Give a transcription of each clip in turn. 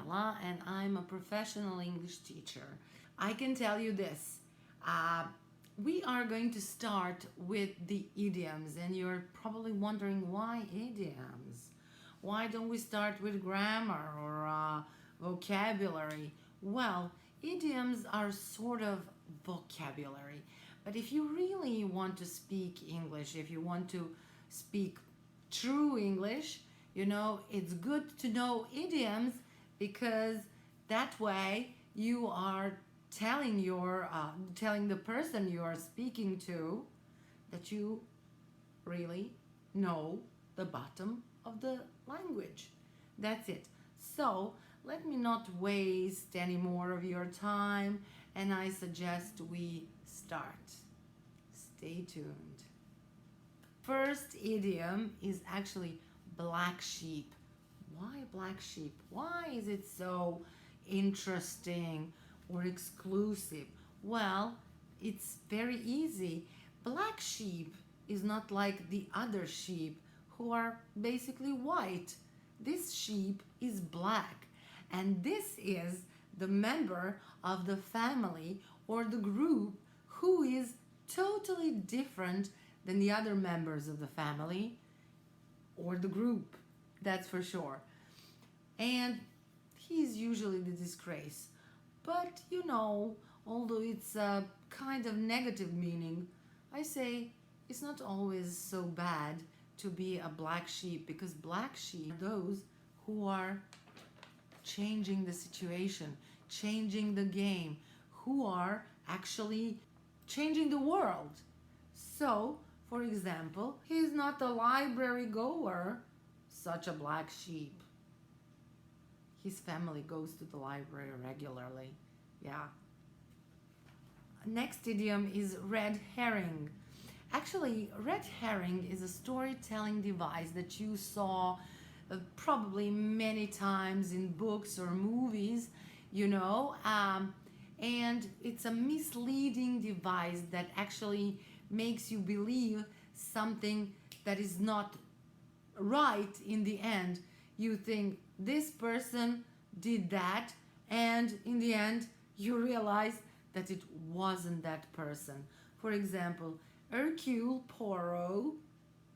Daniela and I'm a professional English teacher. I can tell you this. We are going to start with the idioms, and you're probably wondering why idioms? Why don't we start with grammar or vocabulary? Well, idioms are sort of vocabulary, but if you really want to speak English, if you want to speak true English, it's good to know idioms because that way you are telling the person you are speaking to that you really know the bottom of the language. That's it. So let me not waste any more of your time, and I suggest we start. Stay tuned. First idiom is actually black sheep. Why black sheep? Why is it so interesting or exclusive? Well, it's very easy. Black sheep is not like the other sheep who are basically white. This sheep is black, and this is the member of the family or the group who is totally different than the other members of the family or the group, that's for sure. And he's usually the disgrace. But although it's a kind of negative meaning, I say it's not always so bad to be a black sheep, because black sheep are those who are changing the situation, changing the game, who are actually changing the world. So, for example, he's not a library goer, such a black sheep. His family goes to the library regularly. Yeah. Next idiom is red herring. Actually, red herring is a storytelling device that you saw probably many times in books or movies, and it's a misleading device that actually makes you believe something that is not right in the end. You think this person did that, and in the end you realize that it wasn't that person. For example, Hercule Poirot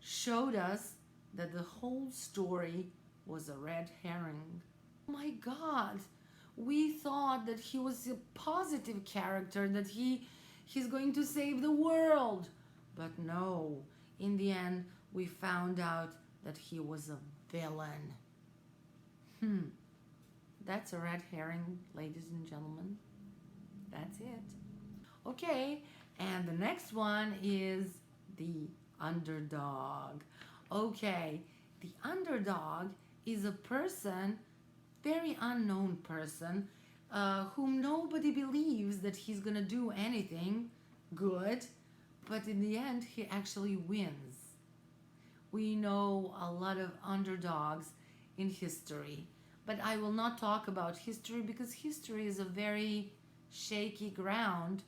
showed us that the whole story was a red herring. Oh my God, we thought that he was a positive character, that he's going to save the world. But no, in the end, we found out that he was a villain. That's a red herring, ladies and gentlemen. That's it. Okay, and the next one is the underdog. Okay, the underdog is a person, very unknown person, whom nobody believes that he's gonna do anything good, but in the end he actually wins. We know a lot of underdogs in history, but I will not talk about history because history is a very shaky ground,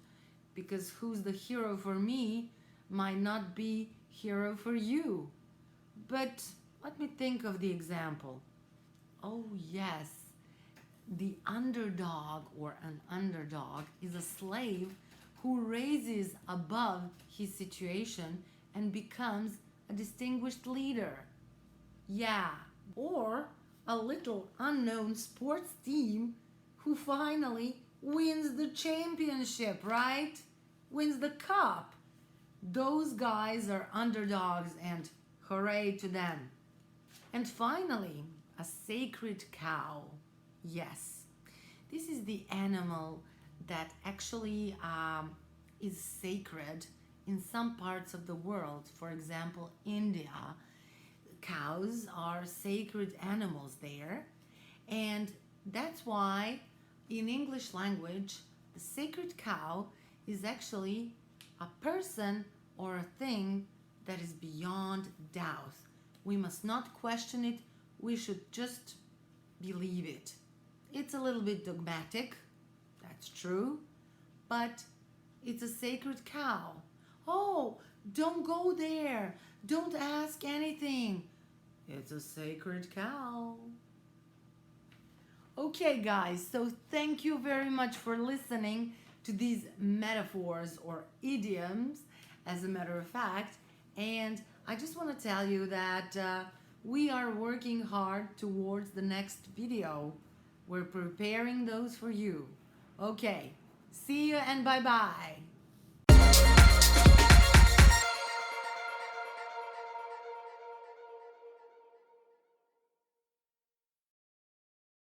because who's the hero for me might not be hero for you. But let me think of the example. Oh yes, the underdog or an underdog is a slave who raises above his situation and becomes a distinguished leader. Yeah, or a little unknown sports team who finally wins the championship, right? Wins the cup. Those guys are underdogs, and hooray to them. And finally, a sacred cow. Yes, this is the animal that actually is sacred in some parts of the world. For example, India, cows are sacred animals there, and that's why in English language the sacred cow is actually a person or a thing that is beyond doubt. We must not question it, we should just believe it. It's a little bit dogmatic, that's true, but it's a sacred cow. Oh, don't go there, don't ask anything. It's a sacred cow. Okay, guys, so thank you very much for listening to these metaphors or idioms, as a matter of fact. And I just want to tell you that we are working hard towards the next video. We're preparing those for you. Okay, see you and bye bye.